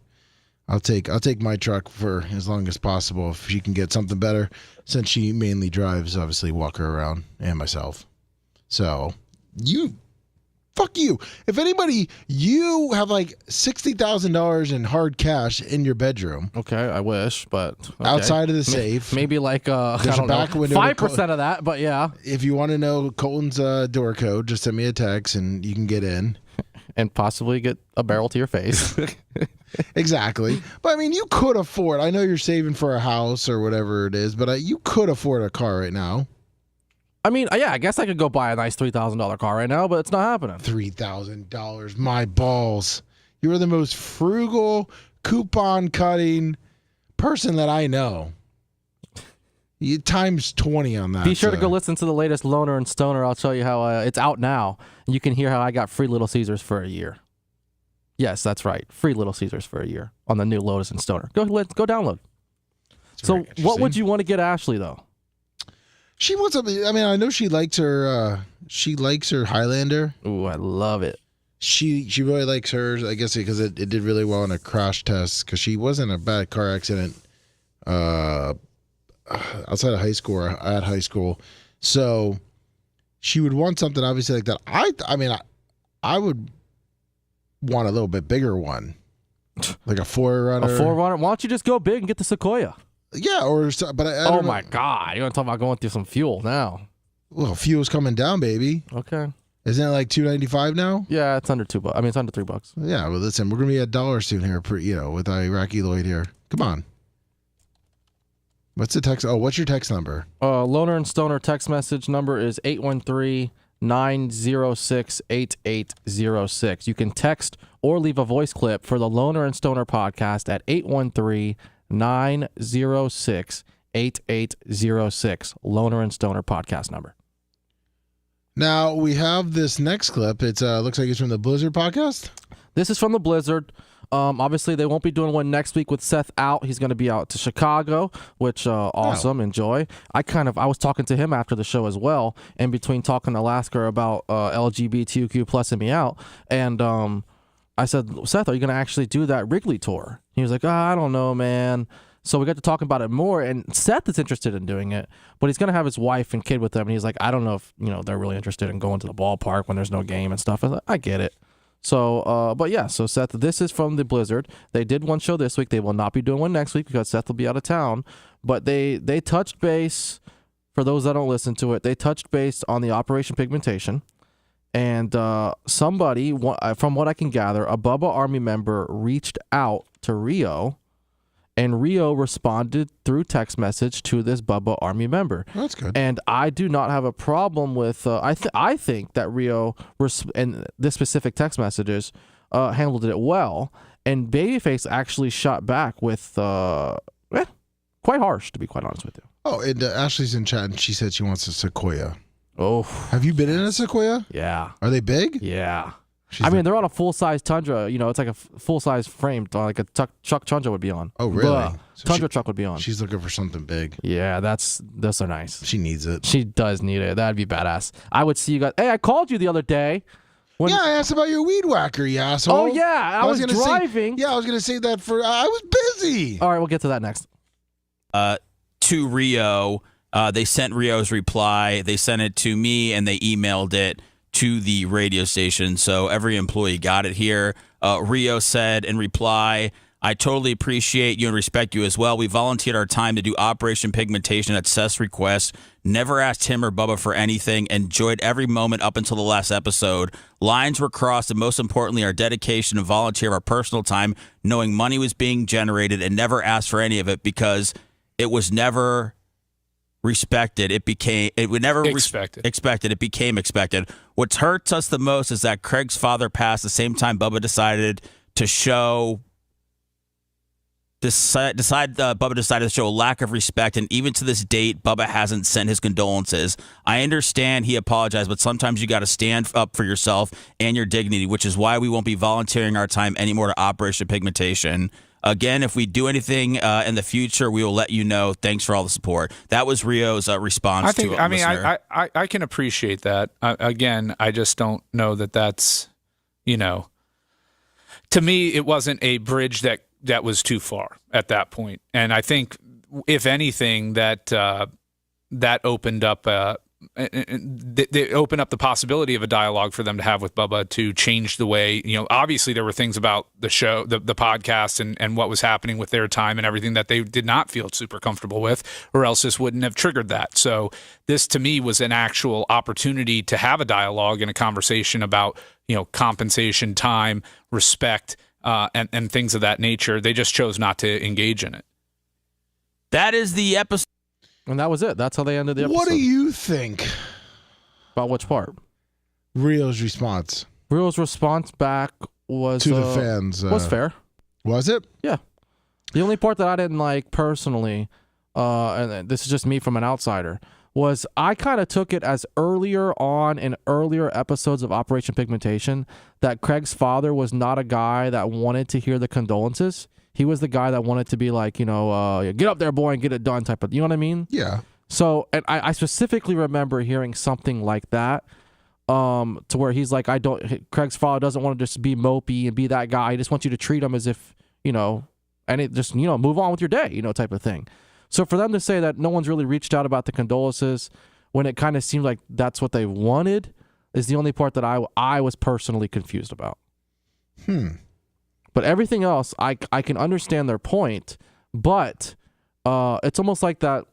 A: I'll take my truck for as long as possible if she can get something better, since she mainly drives, obviously, Walker around and myself. So fuck you. If anybody, you have like $60,000 in hard cash in your bedroom.
B: Okay, I wish, but
A: outside of the safe,
B: maybe like
A: there's a back window.
B: 5% of that, but yeah.
A: If you want to know Colton's door code, just send me a text and you can get in
B: and possibly get a barrel to your face.
A: Exactly. But I mean, you could afford. I know you're saving for a house or whatever it is, but you could afford a car right now.
B: I mean, yeah, I guess I could go buy a nice $3,000 car right now, but it's not happening.
A: $3,000, my balls! You are the most frugal, coupon cutting person that I know. You times 20 on that.
B: Be sure to go listen to the latest Loner and Stoner. I'll show you how it's out now. You can hear how I got free Little Caesars for a year. Yes, that's right, free Little Caesars for a year on the new Lotus and Stoner. Go download. So, what would you want to get Ashley though?
A: She wants something. I mean, I know she likes her. She likes her Highlander.
B: Ooh, I love it.
A: She really likes hers. I guess because it did really well in a crash test. Because she was in a bad car accident, outside of high school or at high school. So she would want something obviously like that. I mean, I would want a little bit bigger one, like a 4Runner.
B: A 4Runner. Why don't you just go big and get the Sequoia?
A: Yeah, but I
B: oh my God, you want to talk about going through some fuel now?
A: Well, fuel's coming down, baby.
B: Okay.
A: Isn't it like $2.95 now?
B: Yeah, it's under $2. I mean, it's under $3.
A: Yeah. Well, listen, we're gonna be at $1 soon here, with Iraqi Lloyd here. Come on. What's the text? Oh, what's your text number?
B: Loner and Stoner text message number is 813-906-8806. You can text or leave a voice clip for the Loner and Stoner podcast at 813-906-8806. Loner and Stoner podcast number.
A: Now we have this next clip. It's looks like it's from the Blizzard podcast.
B: This is from the Blizzard. Obviously, they won't be doing one next week with Seth out. He's going to be out to Chicago, which awesome. Enjoy. I was talking to him after the show as well, in between talking to Alaska about LGBTQ plus and me out, and I said, Seth, are you going to actually do that Wrigley tour? He was like, I don't know, man. So we got to talk about it more, and Seth is interested in doing it, but he's going to have his wife and kid with him, and he's like, I don't know if they're really interested in going to the ballpark when there's no game and stuff. I was like, I get it. So, but yeah, so Seth, this is from the Blizzard. They did one show this week. They will not be doing one next week because Seth will be out of town, but they touched base, for those that don't listen to it, they touched base on the Operation Pigmentation. And somebody, from what I can gather, a Bubba Army member reached out to Rio, and Rio responded through text message to this Bubba Army member.
A: That's good.
B: And I do not have a problem with. I think that Rio and this specific text messages handled it well, and Babyface actually shot back with quite harsh, to be quite honest with you.
A: Oh, and Ashley's in chat, and she said she wants a Sequoia.
B: Oh,
A: have you been in a Sequoia?
B: Yeah.
A: Are they big?
B: Yeah. They're on a full-size Tundra. It's like a full-size frame, like a Chuck Tundra would be on.
A: Oh, really?
B: So Tundra truck would be on.
A: She's looking for something big.
B: Yeah, those are nice.
A: She needs it.
B: She does need it. That'd be badass. I would see you guys. Hey, I called you the other day.
A: Yeah, I asked about your weed whacker, you asshole.
B: Oh, yeah. I was driving.
A: I was going to say that I was busy.
B: All right, we'll get to that next.
G: To Rio, they sent Rio's reply. They sent it to me, and they emailed it to the radio station, so every employee got it here. Rio said in reply, I totally appreciate you and respect you as well. We volunteered our time to do Operation Pigmentation at Seth's request. Never asked him or Bubba for anything. Enjoyed every moment up until the last episode. Lines were crossed, and most importantly, our dedication and volunteer of our personal time, knowing money was being generated, and never asked for any of it because it was never respected, it would never
I: Expected.
G: expected. It became expected. What hurts us the most is that Craig's father passed the same time Bubba decided to show a lack of respect, and even to this date, Bubba hasn't sent his condolences. I understand he apologized, but sometimes you got to stand up for yourself and your dignity, which is why we won't be volunteering our time anymore to Operation Pigmentation. Again, if we do anything in the future, we will let you know. Thanks for all the support. That was Rio's response.
I: I can appreciate that. Again, I just don't know that that's, to me, it wasn't a bridge that was too far at that point. And I think, if anything, that opened up they opened up the possibility of a dialogue for them to have with Bubba to change the way, obviously there were things about the show, the podcast and what was happening with their time and everything that they did not feel super comfortable with, or else this wouldn't have triggered that. So this to me was an actual opportunity to have a dialogue and a conversation about, compensation, time, respect, and things of that nature. They just chose not to engage in it.
G: That is the episode.
B: And that was it. That's how they ended the episode.
A: What do you think?
B: About which part?
A: Rio's response.
B: Rio's response back was
A: to the fans.
B: Was fair.
A: Was it?
B: Yeah. The only part that I didn't like personally, and this is just me from an outsider, was I kind of took it as earlier on in earlier episodes of Operation Pigmentation that Craig's father was not a guy that wanted to hear the condolences. He was the guy that wanted to be like, get up there, boy, and get it done type of, you know what I mean?
A: Yeah.
B: So, and I specifically remember hearing something like that, to where he's like, Craig's father doesn't want to just be mopey and be that guy. He just wants you to treat him as if, and it just, move on with your day, type of thing. So for them to say that no one's really reached out about the condolences when it kind of seemed like that's what they wanted is the only part that I was personally confused about. But everything else, I can understand their point, but it's almost like that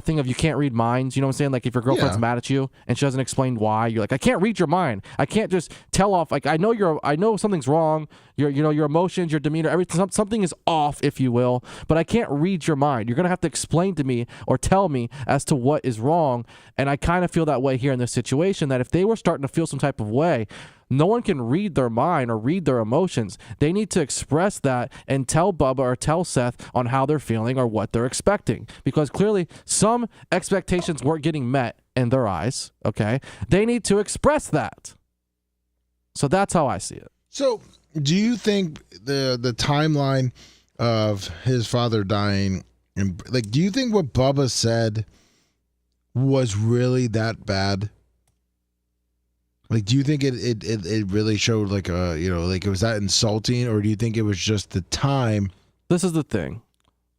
B: thing of you can't read minds. You know what I'm saying? Like if your girlfriend's mad at you and she doesn't explain why, you're like, I can't read your mind. I can't just tell off. Like I know something's wrong. Your emotions, your demeanor, everything, something is off, if you will. But I can't read your mind. You're gonna have to explain to me or tell me as to what is wrong. And I kind of feel that way here in this situation. That if they were starting to feel some type of way, no one can read their mind or read their emotions. They need to express that and tell Bubba or tell Seth on how they're feeling or what they're expecting. Because clearly some expectations weren't getting met in their eyes, okay? They need to express that. So that's how I see it.
A: So do you think the timeline of his father dying, and do you think what Bubba said was really that bad? Do you think it really showed it was that insulting, or do you think it was just the time?
B: This is the thing.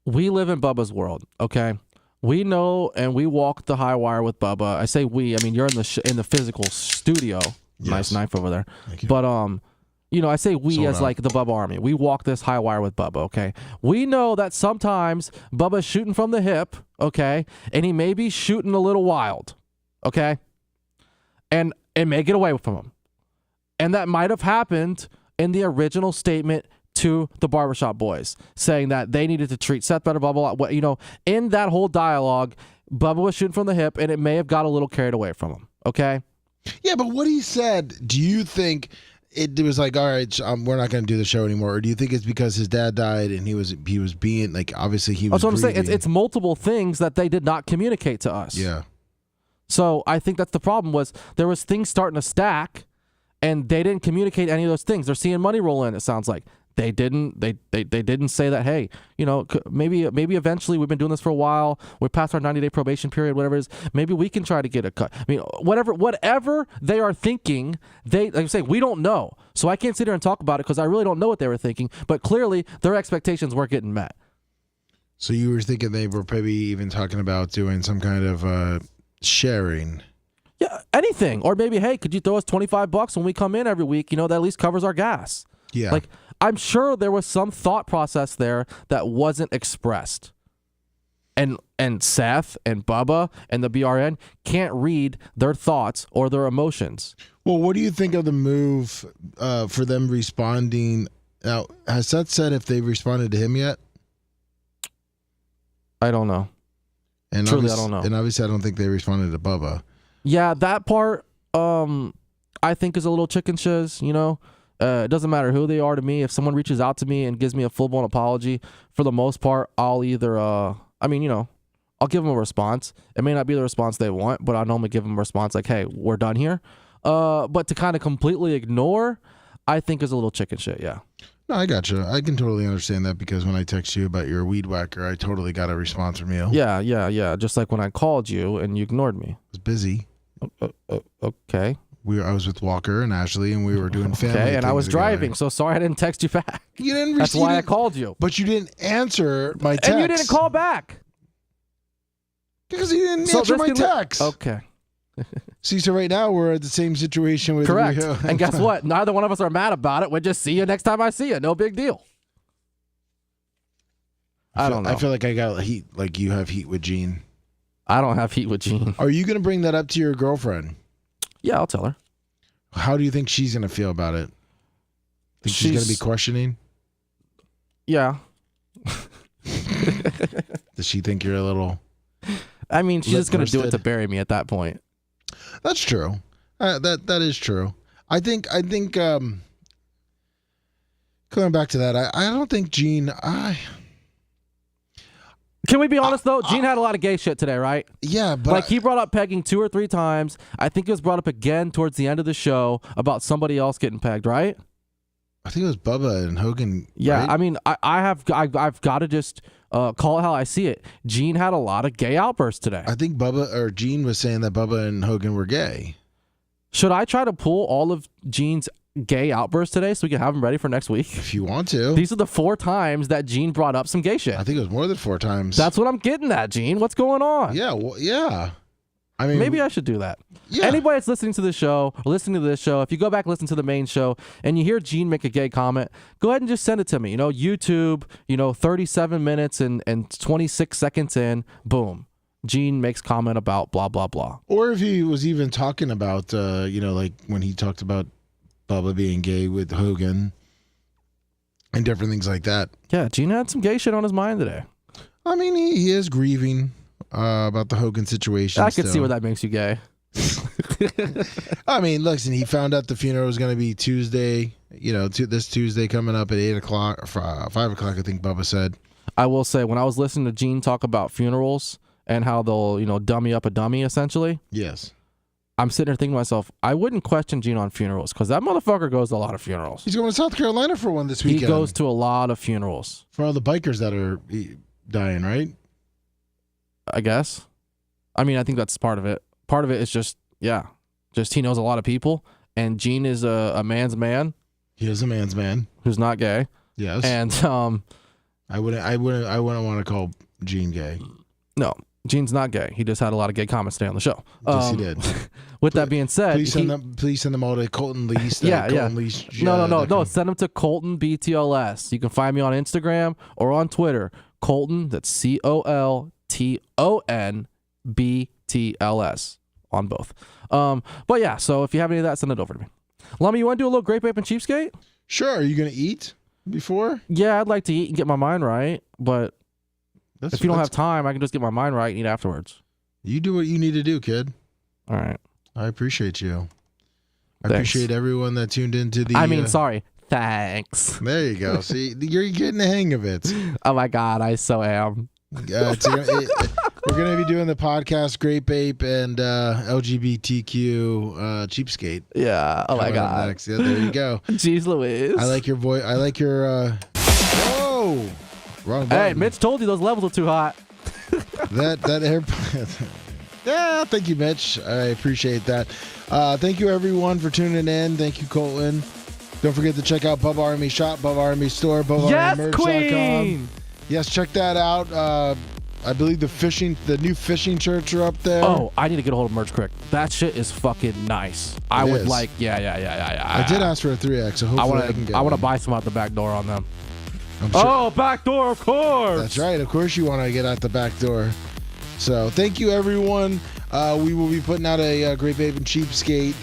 B: We live in Bubba's world, okay? We know and we walk the high wire with Bubba. I say we, I mean you're in the physical studio. Yes. Nice knife over there.
A: Thank you.
B: But I say we as like the Bubba Army. We walk this high wire with Bubba, okay? We know that sometimes Bubba's shooting from the hip, okay? And he may be shooting a little wild, okay? And it may get away from him. And that might have happened in the original statement to the Barbershop Boys, saying that they needed to treat Seth better, blah, blah, blah. In that whole dialogue, Bubba was shooting from the hip, and it may have got a little carried away from him, okay?
A: Yeah, but what he said, do you think it was like, all right, we're not going to do the show anymore, or do you think it's because his dad died and he was being, obviously he was
B: That's what I'm saying.
A: grieving?
B: It's multiple things that they did not communicate to us.
A: Yeah.
B: So I think that's the problem, was there was things starting to stack and they didn't communicate any of those things. They're seeing money roll in, it sounds like. They didn't say that, hey, maybe eventually, we've been doing this for a while, we're past our 90-day probation period, whatever it is, maybe we can try to get a cut. I mean, whatever they are thinking, like I say, we don't know. So I can't sit here and talk about it because I really don't know what they were thinking, but clearly their expectations weren't getting met.
A: So you were thinking they were maybe even talking about doing some kind of sharing.
B: Yeah, anything. Or maybe, hey, could you throw us $25 when we come in every week? That at least covers our gas.
A: Yeah.
B: I'm sure there was some thought process there that wasn't expressed. And Seth and Bubba and the BRN can't read their thoughts or their emotions.
A: Well, what do you think of the move for them responding? Now, has Seth said if they responded to him yet?
B: I don't know.
A: And
B: Truly, I don't know.
A: And obviously, I don't think they responded to Bubba.
B: Yeah, that part, I think is a little chicken shiz, you know? It doesn't matter who they are to me. If someone reaches out to me and gives me a full-blown apology, for the most part, I'll either, I'll give them a response. It may not be the response they want, but I normally give them a response like, hey, we're done here. But to kind of completely ignore, I think is a little chicken shit, yeah.
A: No, I gotcha. I can totally understand that because when I text you about your weed whacker, I totally got a response from you.
B: Yeah. Just like when I called you and you ignored me.
A: I was busy.
B: Okay.
A: I was with Walker and Ashley, and we were doing family.
B: Okay, and I was
A: together.
B: driving, so sorry I didn't text you back.
A: You didn't.
B: That's why I called you.
A: But you didn't answer my text.
B: And you didn't call back
A: because you didn't answer my text.
B: Okay.
A: See, so right now we're at the same situation with
B: Correct.
A: Rio.
B: And guess what? Neither one of us are mad about it. We'll just see you next time I see you. No big deal. I don't know.
A: I feel like I got heat. Like you have heat with Gene.
B: I don't have heat with Gene.
A: Are you going to bring that up to your girlfriend?
B: Yeah, I'll tell her.
A: How do you think she's going to feel about it? Think she's going to be questioning?
B: Yeah.
A: Does she think you're a little...
B: I mean, she's just going to do it to bury me at that point.
A: That's true. That is true. I think going back to that, I don't think Gene...
B: Can we be honest, though? Gene had a lot of gay shit today, right?
A: Yeah, but...
B: Like, he brought up pegging 2 or 3 times. I think it was brought up again towards the end of the show about somebody else getting pegged, right?
A: I think it was Bubba and Hogan.
B: Yeah,
A: right?
B: I mean, I've got to just call it how I see it. Gene had a lot of gay outbursts today.
A: I think Gene was saying that Bubba and Hogan were gay.
B: Should I try to pull all of Gene's gay outbursts today so we can have them ready for next week?
A: If you want to.
B: These are the 4 times that Gene brought up some gay shit.
A: I think it was more than 4 times.
B: That's what I'm getting at, Gene. What's going on?
A: Yeah, well, yeah. I mean,
B: maybe I should do that.
A: Yeah.
B: Anybody that's listening to this show or listening to this show, if you go back and listen to the main show and you hear Gene make a gay comment, go ahead and just send it to me. You know, YouTube, 37 minutes and 26 seconds in, boom. Gene makes comment about blah, blah, blah.
A: Or if he was even talking about, like when he talked about Bubba being gay with Hogan and different things like that.
B: Yeah, Gene had some gay shit on his mind today.
A: I mean, he is grieving about the Hogan situation.
B: I could see where that makes you gay.
A: I mean, listen, he found out the funeral was going to be Tuesday, this Tuesday coming up at 8 o'clock, or 5 o'clock, I think Bubba said.
B: I will say, when I was listening to Gene talk about funerals and how they'll, dummy up a dummy, essentially.
A: Yes.
B: I'm sitting there thinking to myself, I wouldn't question Gene on funerals because that motherfucker goes to a lot of funerals.
A: He's going to South Carolina for one this weekend.
B: He goes to a lot of funerals.
A: For all the bikers that are dying, right?
B: I guess. I mean, I think that's part of it. Part of it is just he knows a lot of people, and Gene is a man's man.
A: He is a man's man
B: who's not gay.
A: Yes.
B: And
A: I wouldn't want to call Gene gay.
B: No. Gene's not gay. He just had a lot of gay comments today on the show.
A: Yes, he did.
B: With that being said,
A: please send them all to Colton Least.
B: Yeah.
A: Least,
B: no. Send them to Colton BTLS. You can find me on Instagram or on Twitter. Colton. That's COLTON BTLS on both. But yeah. So if you have any of that, send it over to me. Lummy, you want to do a little Grape Ape and Cheapskate?
A: Sure. Are you gonna eat before?
B: Yeah, I'd like to eat and get my mind right, but. If you don't have time, I can just get my mind right and eat afterwards.
A: You do what you need to do, kid.
B: All right.
A: I appreciate you. I
B: Thanks.
A: appreciate everyone that tuned into the...
B: sorry. Thanks.
A: There you go. See, you're getting the hang of it.
B: Oh, my God. I so am.
A: We're going to be doing the podcast Grape Ape and LGBTQ Cheapskate.
B: Yeah. Oh, my God.
A: Next. Yeah, there you go.
B: Jeez Louise.
A: I like your voice. I like your... Whoa! Wrong button.
B: Hey, Mitch told you those levels are too hot.
A: that airplane. Yeah, thank you, Mitch. I appreciate that. Thank you, everyone, for tuning in. Thank you, Colton. Don't forget to check out Bubba Army Shop, Bubba Army Store, BubbaArmyMerch.com. Yes, check that out. I believe the new fishing shirts are up there.
B: Oh, I need to get a hold of merch quick. That shit is fucking nice. I would like, yeah.
A: I did ask for a 3X, so hopefully I can get
B: I want to
A: one.
B: buy some out the back door on them.
A: I'm sure.
B: Oh, back door, of course.
A: That's right. Of course you want to get out the back door. So thank you, everyone. We will be putting out a Grape Ape and Cheapskate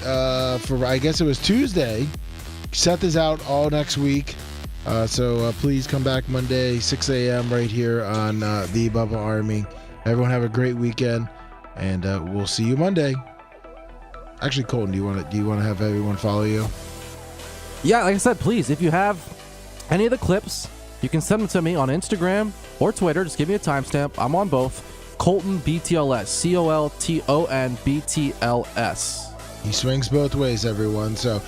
A: for, I guess it was Tuesday. Seth is out all next week. So please come back Monday, 6 a.m. right here on the Bubba Army Everyone have a great weekend, and we'll see you Monday. Actually, Colton, do you want to have everyone follow you?
B: Yeah, like I said, please, if you have any of the clips, you can send them to me on Instagram or Twitter. Just give me a timestamp. I'm on both. Colton BTLS, COLTON BTLS.
A: He swings both ways, everyone. So,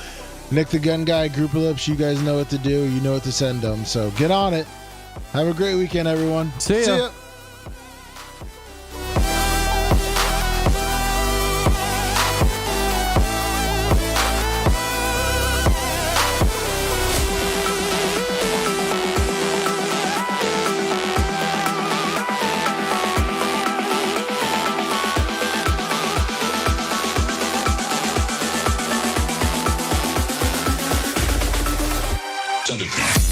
A: Nick the Gun Guy, Group of Lips, you guys know what to do. You know what to send them. So, get on it. Have a great weekend, everyone.
B: See ya.
O: Syndicated.